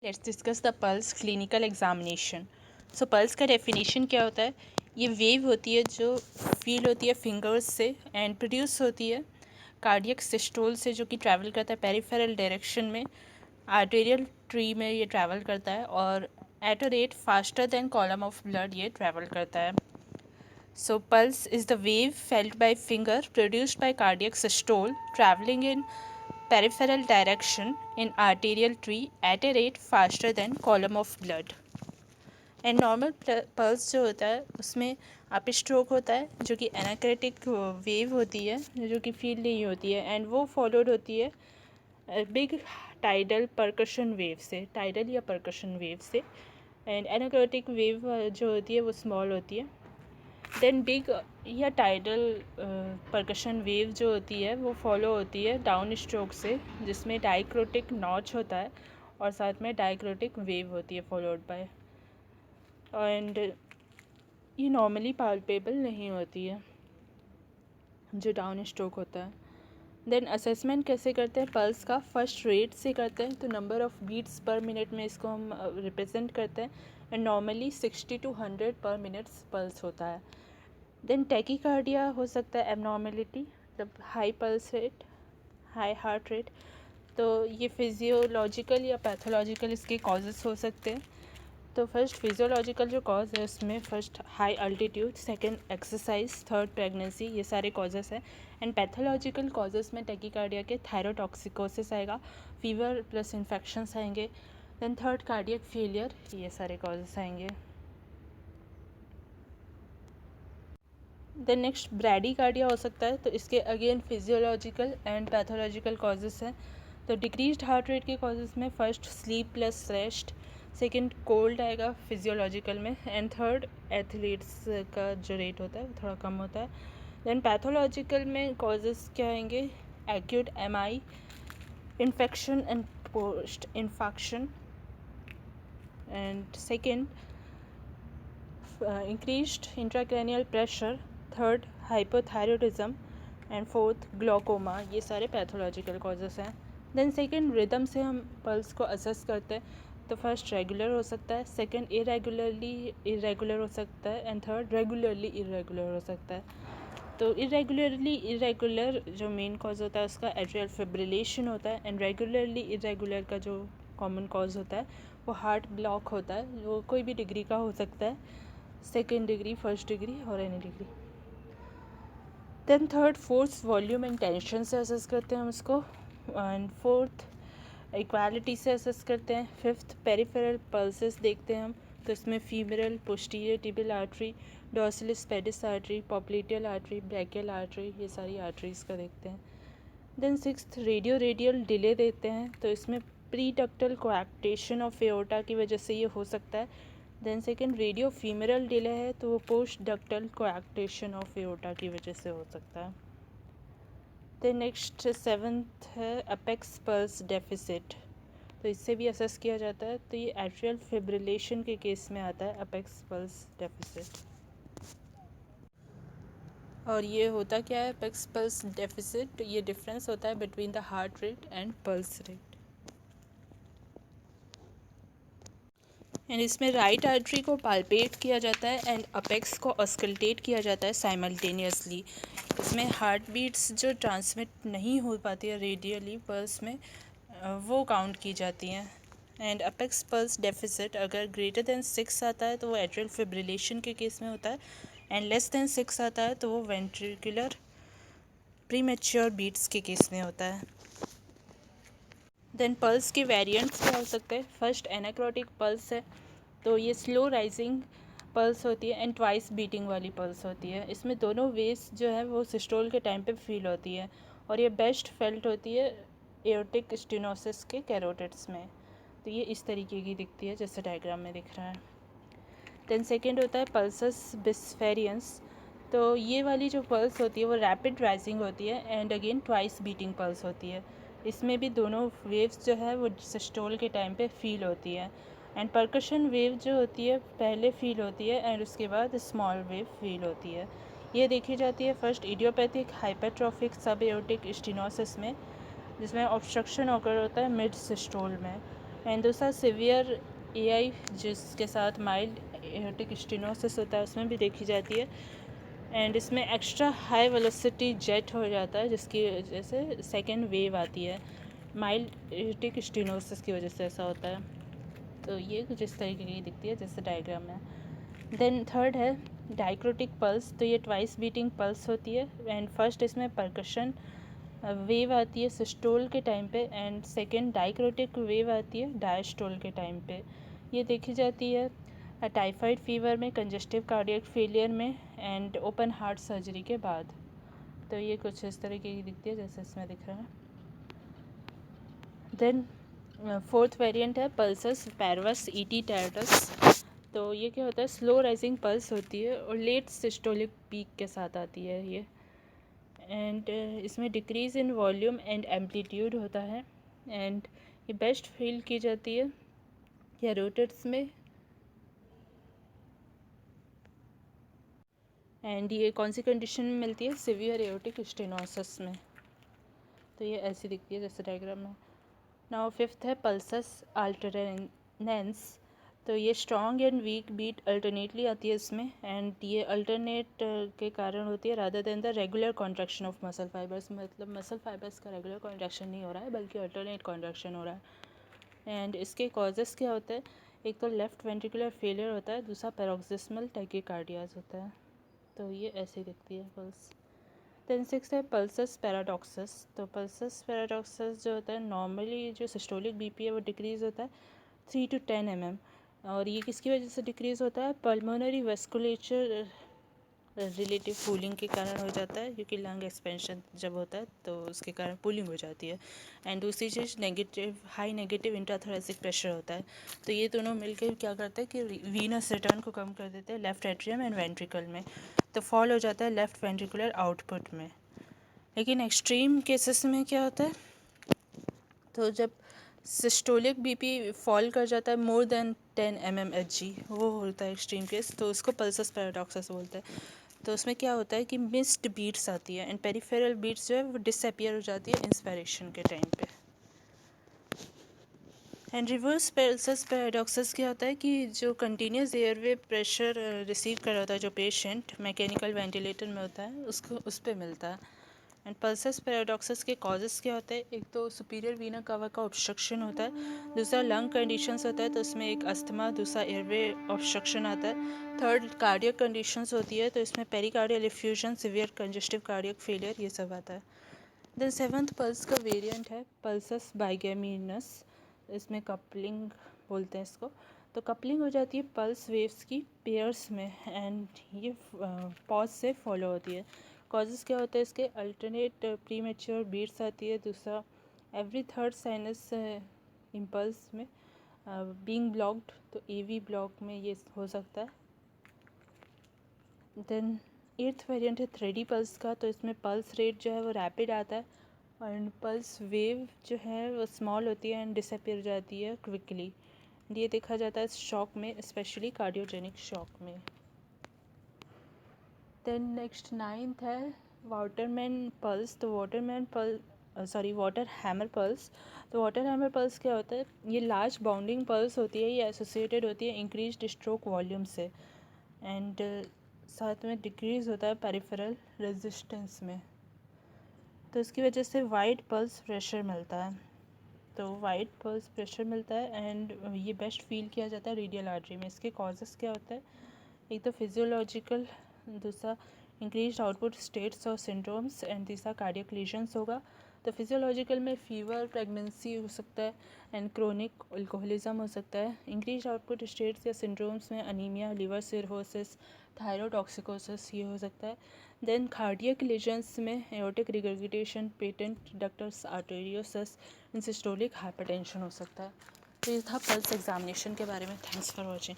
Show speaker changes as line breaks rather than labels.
Let's discuss the pulse clinical examination. So pulse का definition क्या होता है? ये वेव होती है जो फील होती है फिंगर्स से एंड प्रोड्यूस होती है कार्डियक सिस्टोल से, जो कि ट्रैवल करता है पेरिफेरल डायरेक्शन में, आर्टेरियल ट्री में ये ट्रैवल करता है और at a rate faster than column of blood ये ट्रैवल करता है। So pulse is the wave felt by finger produced by cardiac systole travelling in peripheral direction in arterial tree at a rate faster than column of blood। And normal pulse जो होता है उसमें आप stroke होता है जो कि एनाक्रेटिक wave होती है, जो कि फील नहीं होती है, एंड वो फॉलोड होती है बिग टाइडल परकशन वेव से, टाइडल या परकशन वेव से। एंड एनाक्रेटिक वेव जो होती है वो स्मॉल होती है। देन बिग या टाइडल परकशन वेव जो होती है वो फॉलो होती है डाउन स्ट्रोक से, जिसमें डाइक्रोटिक नॉच होता है और साथ में डाइक्रोटिक वेव होती है फॉलोड बाय, एंड ये नॉर्मली पाल्पेबल नहीं होती है जो डाउन स्ट्रोक होता है। देन असेसमेंट कैसे करते हैं पल्स का? फर्स्ट रेट से करते हैं, तो number of beats per minute में इसको हम रिप्रेजेंट करते हैं, एंड नॉर्मली 60 to 100 पर मिनट्स पल्स होता है। देन टैकीकार्डिया हो सकता है एबनॉर्मेलिटी, मतलब high pulse rate, high heart rate. तो ये फिजियोलॉजिकल या पैथोलॉजिकल इसके कॉजेज़ हो सकते हैं। तो फर्स्ट फिजियोलॉजिकल जो कॉज है उसमें first high altitude, second exercise, third pregnancy, ये सारे कॉजेस हैं। एंड पैथोलॉजिकल कॉजेस में टैकीकार्डिया के थायरोटॉक्सिकोसिस आएगा, फीवर प्लस इन्फेक्शंस आएंगे, देन थर्ड कार्डियक फेलियर, ये सारे कॉजेस आएंगे। देन नेक्स्ट ब्रैडीकार्डिया हो सकता है, तो इसके again physiological and pathological causes हैं। तो डिक्रीज्ड हार्ट रेट के कॉजेस में first sleep plus rest, second cold आएगा फिजियोलॉजिकल में, एंड थर्ड एथलीट्स का जो रेट होता है वो थोड़ा कम होता है। देन पैथोलॉजिकल में कॉजेस क्या आएंगे? Acute MI, infection and post infection, and second increased intracranial pressure, third hypothyroidism, and fourth glaucoma, ये सारे पैथोलॉजिकल कॉजेस हैं। देन सेकंड रिदम से हम पल्स को असेस करते हैं, तो फर्स्ट रेगुलर हो सकता है, सेकंड इरेगुलरली इरेगुलर हो सकता है, एंड थर्ड रेगुलरली इरेगुलर हो सकता है। तो इरेगुलरली इरेगुलर जो मेन कॉज होता है उसका एट्रियल फिब्रिलेशन होता है, एंड रेगुलरली इरेगुलर का जो कॉमन कॉज होता है वो हार्ट ब्लॉक होता है, वो कोई भी डिग्री का हो सकता है, सेकेंड डिग्री, फर्स्ट डिग्री और any degree. Then third fourth volume and tension से असेस करते हैं हम इसको, एंड फोर्थ इक्वालिटी से असेस करते हैं। फिफ्थ पेरिफेरल पल्सेस देखते हैं हम, तो इसमें femoral, posterior tibial artery, dorsalis pedis artery, popliteal artery, brachial artery, ये सारी आर्टरीज़ का देखते हैं। Then sixth radio radial delay देते हैं, तो इसमें pre ductal coarctation of aorta की वजह से ये हो सकता है। Then second radio femoral delay है, तो वो post ductal coarctation of aorta की वजह से हो सकता है। देन नेक्स्ट सेवन्थ है अपेक्स पल्स डेफिसिट, तो इससे भी असेस किया जाता है, तो ये एट्रियल फिब्रिलेशन के केस में आता है अपेक्स पल्स डेफिसिट। और ये होता क्या है अपेक्स पल्स डेफिसिट? ये डिफरेंस होता है between the heart rate and pulse rate, and इसमें राइट आर्टरी को पाल्पेट किया जाता है एंड अपेक्स को ऑस्कल्टेट किया जाता है साइमल्टेनियसली। इसमें हार्ट बीट्स जो ट्रांसमिट नहीं हो पाती है रेडियली पल्स में, वो काउंट की जाती हैं। एंड अपेक्स पल्स डेफिसिट अगर ग्रेटर देन 6 आता है तो वो एट्रियल फिब्रिलेशन के केस में होता है, एंड लेस देन 6 आता है तो वो वेंट्रिकुलर प्रीमेच्योर बीट्स के केस में होता है। देन पल्स के वेरिएंट्स क्या हो सकते हैं? फर्स्ट एनाक्रोटिक पल्स है, तो ये स्लो राइजिंग पल्स होती है एंड ट्वाइस बीटिंग वाली पल्स होती है। इसमें दोनों वेव्स जो है वो सिस्टोल के टाइम पे फील होती है, और ये बेस्ट फेल्ट होती है एओर्टिक स्टेनोसिस के कैरोटिड्स में। तो ये इस तरीके की दिखती है जैसे डायग्राम में दिख रहा है। देन सेकेंड होता है पल्सस बिस्फेरियंस, तो ये वाली जो पल्स होती है वो रैपिड राइजिंग होती है and again twice beating pulse होती है। इसमें भी दोनों वेव्स जो है वो सिस्टोल के टाइम पे फील होती है, एंड परकशन वेव जो होती है पहले फील होती है एंड उसके बाद स्मॉल वेव फील होती है। ये देखी जाती है फर्स्ट इडियोपैथिक हाइपरट्रॉफिक सब एओर्टिक स्टेनोसिस में, जिसमें ऑब्स्ट्रक्शन ऑकर होता है मिड सिस्टोल में, एंड दूसरा सिवियर एआई जिसके साथ माइल्ड एओर्टिक स्टेनोसिस होता है उसमें भी देखी जाती है। एंड इसमें एक्स्ट्रा हाई वेलोसिटी जेट हो जाता है जिसकी वजह से सेकेंड वेव आती है, माइल्ड एओर्टिक स्टेनोसिस की वजह से ऐसा होता है। तो ये कुछ इस तरीके की दिखती है जैसे डायग्राम में। देन थर्ड है डाइक्रोटिक पल्स। तो ये ट्वाइस बीटिंग पल्स होती है एंड फर्स्ट इसमें परकशन वेव आती है सिस्टोल के टाइम पे एंड सेकेंड डाइक्रोटिक वेव आती है डायस्टोल के टाइम पे। ये देखी जाती है टाइफाइड फीवर में, कंजेस्टिव कार्डियक फेलियर में एंड ओपन हार्ट सर्जरी के बाद। तो ये कुछ इस तरीके की दिखती है जैसे इसमें दिख रहा है। देन फोर्थ वेरिएंट है पल्सस पैरवस ईटी टायरटस। तो ये क्या होता है, स्लो राइजिंग पल्स होती है और लेट सिस्टोलिक पीक के साथ आती है ये। एंड इसमें decrease in volume and amplitude होता है एंड ये बेस्ट फील की जाती है कैरोटिड्स में। एंड ये कौन सी कंडीशन में मिलती है, सिवियर एओर्टिक स्टेनोसिस में। तो ये ऐसी दिखती है जैसे डायग्राम में। नाउ फिफ्थ है पल्सस अल्टरनेंस। तो ये strong and weak beat alternately आती है इसमें एंड ये अल्टरनेट के कारण होती है rather than the regular contraction of muscle fibres. मतलब मसल फाइबर्स का रेगुलर कॉन्ट्रैक्शन नहीं हो रहा है बल्कि अल्टरनेट कॉन्ट्रैक्शन हो रहा है। एंड इसके कॉजेज़ क्या होते हैं, एक तो लेफ्ट वेंट्रिकुलर फेलियर होता है, दूसरा पैरोक्सिस्मल टैकीकार्डियाज होता है। तो ये ऐसी दिखती है पल्स। देन सिक्स है पल्सस पैराडॉक्सस। तो पल्सस पैराडॉक्सस जो होता है, नॉर्मली जो सिस्टोलिक बीपी है वो डिक्रीज़ होता है 3 to 10 mm। और ये किसकी वजह से डिक्रीज़ होता है, पल्मोनरी वेस्कुलेचर रिलेटिव पूलिंग के कारण हो जाता है, क्योंकि लंग एक्सपेंशन जब होता है तो उसके कारण पूलिंग हो जाती है। एंड दूसरी चीज़ negative high negative intrathoracic pressure होता है। तो ये दोनों मिलकर क्या करते हैं कि वीनस रिटर्न को कम कर देते हैं लेफ्ट एट्रियम एंड वेंट्रिकल में, तो फॉल हो जाता है लेफ्ट वेंट्रिकुलर आउटपुट में। लेकिन एक्सट्रीम केसेस में क्या होता है, तो जब सिस्टोलिक बीपी फॉल कर जाता है मोर देन 10 mmHg, वो होता है एक्सट्रीम केस, तो उसको पल्सस पैराडॉक्सस बोलते हैं। तो उसमें क्या होता है कि मिस्ड बीट्स आती है एंड पेरिफेरल बीट्स जो है वो डिसअपियर हो जाती है इंस्पायरेशन के टाइम पे। एंड रिवर्स पल्सस पैराडॉक्सस क्या होता है कि जो कंटिन्यूस एयरवे प्रेशर रिसीव कर रहा होता है जो पेशेंट मैकेनिकल वेंटिलेटर में होता है उसको उस पर मिलता है। एंड पल्सस पैराडॉक्सस के कॉजेज़ क्या होते हैं, एक तो सुपीरियर वीना कवा का ऑब्स्ट्रक्शन होता है, दूसरा लंग कंडीशंस होता है तो उसमें एक अस्थमा, दूसरा एयरवे ऑब्स्ट्रक्शन आता है, थर्ड कार्डियक कंडीशंस होती है तो इसमें pericardial effusion, severe congestive cardiac failure, ये सब आता है। देन सेवंथ पल्स का वेरिएंट है पल्सस बाइगेमिनस। इसमें कपलिंग बोलते हैं इसको। तो कपलिंग हो जाती है पल्स वेव्स की पेयर्स में एंड ये पॉज से फॉलो होती है। कॉजेज़ क्या होते हैं इसके, अल्टरनेट प्रीमेच्योर बीट्स आती है, दूसरा एवरी थर्ड साइनस इम्पल्स में बीइंग ब्लॉक्ड, तो एवी ब्लॉक में ये हो सकता है। देन एट्थ वेरिएंट है थ्रेडी पल्स का। तो इसमें पल्स रेट जो है वो रैपिड आता है एंड पल्स वेव जो है वो स्मॉल होती है एंड डिसअपियर हो जाती है क्विकली। ये देखा जाता है शॉक में, स्पेशली कार्डियोजेनिक शॉक में। देन नेक्स्ट नाइन्थ है वाटरमैन पल्स। तो वाटर हैमर पल्स। तो वाटर हैमर पल्स क्या होता है, ये लार्ज बाउंडिंग पल्स होती है, ये एसोसिएटेड होती है इंक्रीज्ड स्ट्रोक वॉल्यूम से एंड साथ में डिक्रीज़ होता है पेरिफेरल रेजिस्टेंस में। तो इसकी वजह से वाइड पल्स प्रेशर मिलता है। तो वाइड पल्स प्रेशर मिलता है एंड ये बेस्ट फील किया जाता है रेडियल आर्टरी में। इसके कॉजेज़ क्या होता है, एक तो फिजियोलॉजिकल, दूसरा इंक्रीज आउटपुट स्टेट्स और सिंड्रोम्स एंड तीसरा कार्डियक लीजन्स होगा। तो फिजियोलॉजिकल में फीवर, प्रेगनेंसी हो सकता है एंड क्रोनिक अल्कोहलिज्म हो सकता है। इंक्रीज आउटपुट स्टेट्स या सिंड्रोम्स में अनीमिया, लिवर सिरोसिस, थायरोटॉक्सिकोसिस ये हो सकता है। देन कार्डियक लीजन्स में aortic regurgitation, patent ductus arteriosus, systolic hypertension हो सकता है। तो ये था पल्स एग्जामिनेशन के बारे में। Thanks for watching.